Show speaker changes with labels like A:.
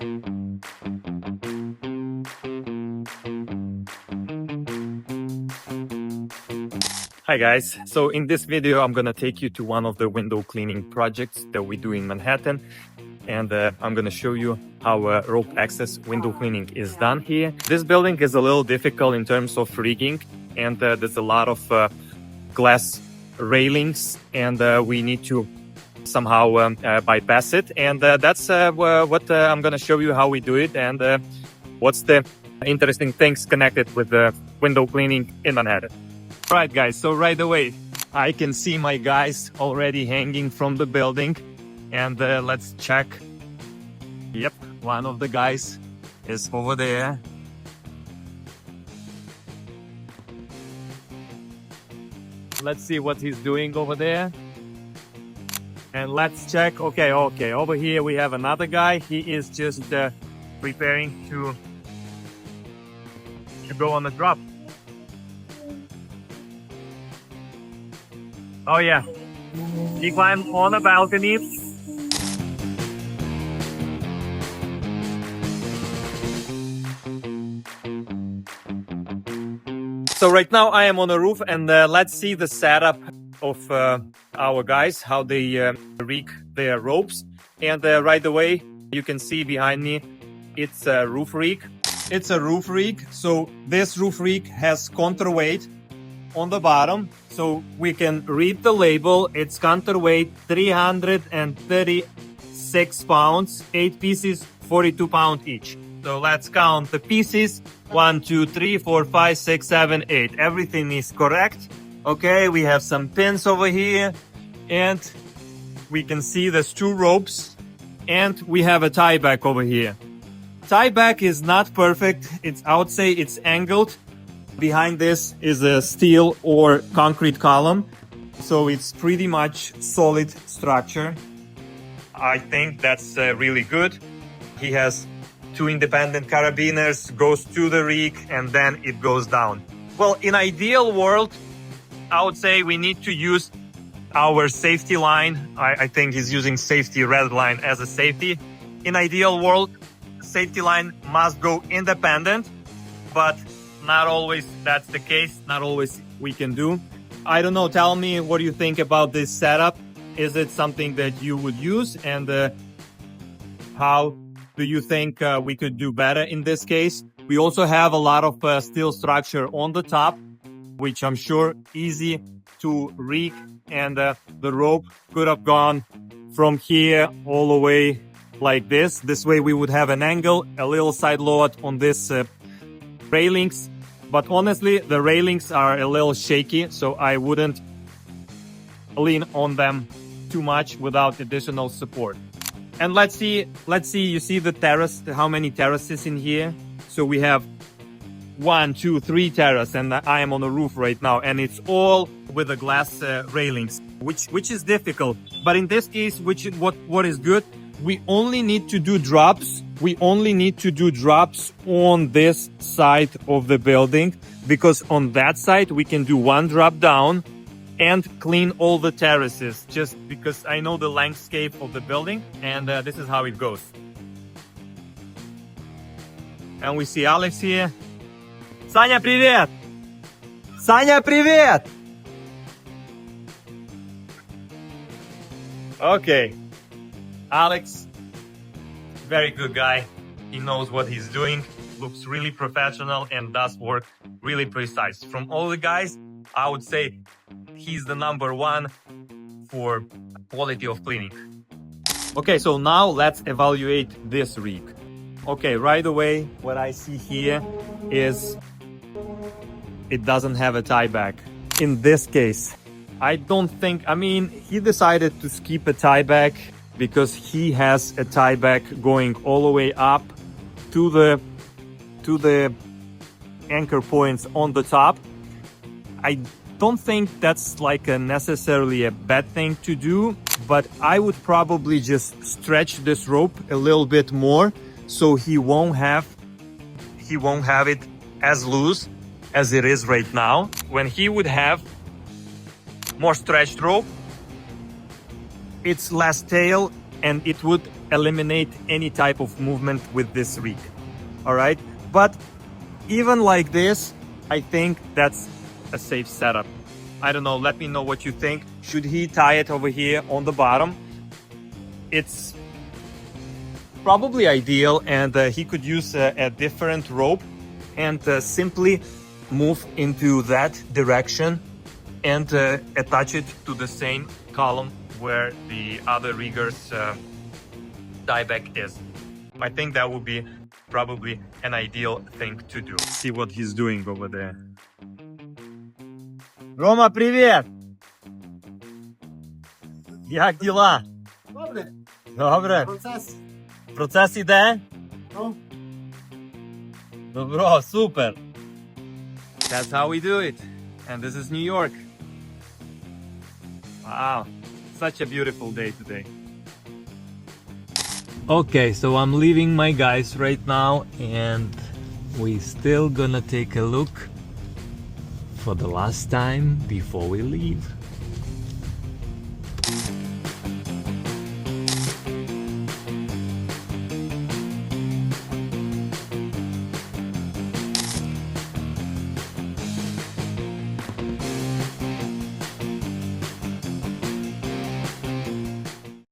A: Hi guys, so in this video I'm gonna take you to one of the window cleaning projects that we do in Manhattan, and I'm gonna show you how rope access window cleaning is done here. This building is a little difficult in terms of rigging, and there's a lot of glass railings, and we need to somehow bypass it, and that's what I'm gonna show you how we do it, and what's the interesting things connected with the window cleaning in Manhattan. Right guys, so right away I can see my guys already hanging from the building, and let's check. Yep, one of the guys is over there. Let's see what he's doing over there. And let's check. Okay, over here we have another guy. He is just preparing to go on the drop. Oh yeah, he climbed on a balcony. So right now I am on the roof, and let's see the setup of our guys, how they rig their ropes. And right away you can see behind me, it's a roof rig. It's a roof rig, so this roof rig has counterweight on the bottom, so we can read the label. It's counterweight 336 pounds, 8 pieces, 42 pounds each. So let's count the pieces. 1, 2, 3, 4, 5, 6, 7, 8. Everything is correct. Okay, we have some pins over here, and we can see there's 2 ropes, and we have a tie back over here. Tie back is not perfect. I would say it's angled. Behind this is a steel or concrete column, so it's pretty much solid structure. I think that's really good. He has 2 independent carabiners, goes to the rig, and then it goes down. Well, in ideal world, I would say we need to use our safety line. I think he's using safety red line as a safety. In ideal world, safety line must go independent, but not always that's the case. Not always we can do. I don't know. Tell me, what do you think about this setup? Is it something that you would use? And how do you think we could do better in this case? We also have a lot of steel structure on the top, which I'm sure easy to rig. And the rope could have gone from here all the way like this. This way we would have an angle, a little side load on this railings, but honestly the railings are a little shaky, so I wouldn't lean on them too much without additional support. And let's see, you see the terrace, how many terraces in here? So we have 1, 2, 3 terrace, and I am on the roof right now, and it's all with the glass railings, which is difficult. But in this case, what is good, we only need to do drops. We only need to do drops on this side of the building, because on that side we can do 1 drop down and clean all the terraces, just because I know the landscape of the building, and this is how it goes. And we see Alex here. Саня, привет! Саня, привет! Okay. Alex, very good guy. He knows what he's doing, looks really professional, and does work really precise. From all the guys, I would say he's the #1 for quality of cleaning. Okay, so now let's evaluate this rig. Okay, right away, what I see here is it doesn't have a tie back. In this case, I don't think, he decided to skip a tie back because he has a tie back going all the way up to the anchor points on the top. I don't think that's like necessarily a bad thing to do, but I would probably just stretch this rope a little bit more so he won't have it as loose as it is right now. When he would have more stretched rope, it's less tail, and it would eliminate any type of movement with this rig. All right, but even like this, I think that's a safe setup. I don't know, let me know what you think. Should he tie it over here on the bottom? It's probably ideal, and he could use a different rope and simply move into that direction and attach it to the same column where the other rigger's tieback is. I think that would be probably an ideal thing to do. See what he's doing over there. Рома, привет! Як діла?
B: Добре.
A: Добре.
B: Процес.
A: Процес іде?
B: Ну.
A: Добро, супер. That's how we do it. And this is New York. Wow, such a beautiful day today. Okay, so I'm leaving my guys right now, and we still gonna take a look for the last time before we leave.